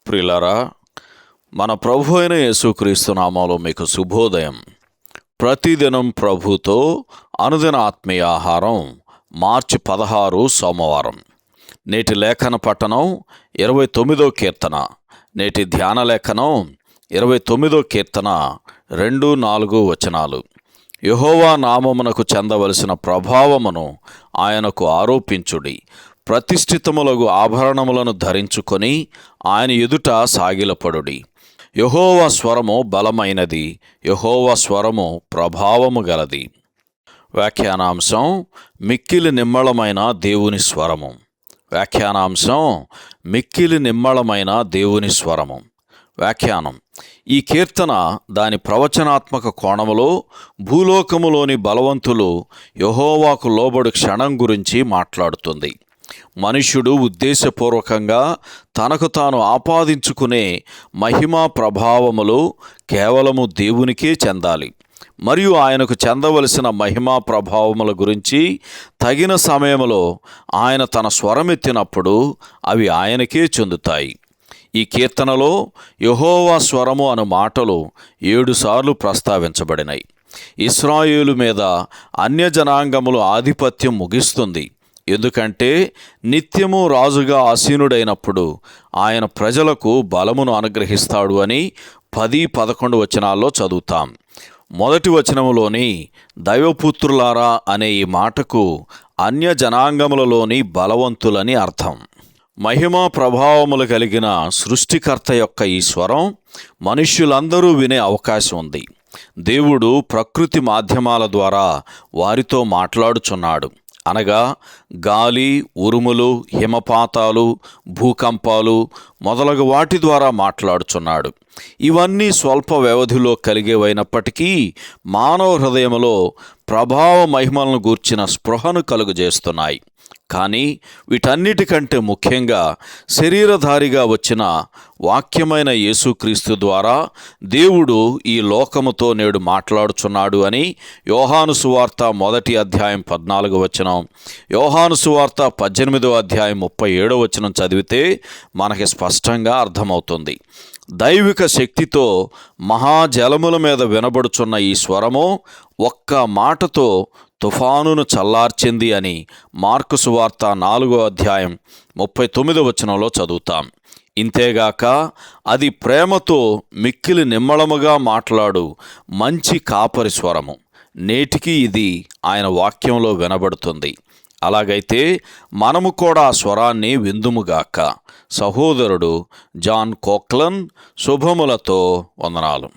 ప్రియులారా, మన ప్రభు అయిన యేసుక్రీస్తు నామములో మీకు శుభోదయం. ప్రతిదినం ప్రభుతో అనుదిన ఆత్మీయ ఆహారం. మార్చి 16 సోమవారం. నేటి లేఖన పట్టణం 29వ కీర్తన. నేటి ధ్యాన లేఖనం 29వ కీర్తన 2-4 వచనాలు. యెహోవా నామమునకు చెందవలసిన ప్రభావమును ఆయనకు ఆరోపించుడి. ప్రతిష్ఠితములగు ఆభరణములను ధరించుకొని ఆయన ఎదుట సాగిలపడుడి. యెహోవా స్వరము బలమైనది, యెహోవా స్వరము ప్రభావము గలది. వ్యాఖ్యానాంశం: మిక్కిలి నిమ్మళమైన దేవుని స్వరము. వ్యాఖ్యానాంశం: మిక్కిలి నిమ్మళమైన దేవుని స్వరము. వ్యాఖ్యానం: ఈ కీర్తన దాని ప్రవచనాత్మక కోణములో భూలోకములోని బలవంతులు యెహోవాకు లోబడు క్షణం గురించి మాట్లాడుతుంది. మనుష్యుడు ఉద్దేశపూర్వకంగా తనకు తాను ఆపాదించుకునే మహిమా ప్రభావములు కేవలము దేవునికే చెందాలి. మరియు ఆయనకు చెందవలసిన మహిమా ప్రభావముల గురించి తగిన సమయంలో ఆయన తన స్వరమెత్తినప్పుడు అవి ఆయనకే చెందుతాయి. ఈ కీర్తనలో యెహోవా స్వరము అను మాటలు 7 సార్లు ప్రస్తావించబడినాయి. ఇశ్రాయేలు మీద అన్యజనాంగముల ఆధిపత్యం ముగిస్తుంది. ఎందుకంటే నిత్యము రాజుగా ఆసీనుడైనప్పుడు ఆయన ప్రజలకు బలమును అనుగ్రహిస్తాడు అని 10-11 వచనాల్లో చదువుతాం. మొదటి వచనములోని దైవపుత్రులారా అనే ఈ మాటకు అన్యజనాంగములలోని బలవంతులని అర్థం. మహిమా ప్రభావములు కలిగిన సృష్టికర్త యొక్క ఈ స్వరం మనుష్యులందరూ వినే అవకాశం ఉంది. దేవుడు ప్రకృతి మాధ్యమాల ద్వారా వారితో మాట్లాడుచున్నాడు. అనగా గాలి, ఉరుములు, హిమపాతాలు, భూకంపాలు మొదలగు వాటి ద్వారా మాట్లాడుచున్నాడు. ఇవన్నీ స్వల్ప వ్యవధిలో కలిగేవైనప్పటికీ మానవ హృదయంలో ప్రభావ మహిమలను గూర్చిన స్పృహను కలుగజేస్తున్నాయి. కానీ వీటన్నిటికంటే ముఖ్యంగా శరీరధారిగా వచ్చిన వాక్యమైన యేసుక్రీస్తు ద్వారా దేవుడు ఈ లోకముతో నేడు మాట్లాడుచున్నాడు అని యోహాను సువార్త 1వ అధ్యాయం 14వ వచనం, యోహాను సువార్త 18వ అధ్యాయం 37వ వచనం చదివితే మనకి స్పష్టంగా అర్థమవుతుంది. దైవిక శక్తితో మహాజలముల మీద వినబడుచున్న ఈ స్వరము ఒక్క మాటతో తుఫానును చల్లార్చింది అని మార్కు సువార్త 4వ అధ్యాయం 39వ వచనంలో చదువుతాం. ఇంతేగాక అది ప్రేమతో మిక్కిలి నిమ్మళముగా మాట్లాడు మంచి కాపరి స్వరము. నేటికి ఇది ఆయన వాక్యంలో వినబడుతుంది. అలాగైతే మనము కూడా ఆ స్వరాన్ని విందుముగాక. సహోదరుడు జాన్ కోక్లన్. శుభములతో వందనాలు.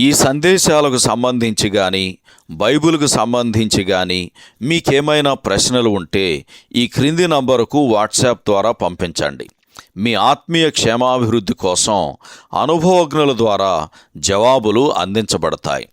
ఈ సందేశాలకు సంబంధించి కానీ బైబిల్కు సంబంధించి కానీ మీకేమైనా ప్రశ్నలు ఉంటే ఈ క్రింది నంబరుకు వాట్సాప్ ద్వారా పంపించండి. మీ ఆత్మీయ క్షేమాభివృద్ధి కోసం అనుభవజ్ఞుల ద్వారా జవాబులు అందించబడతాయి.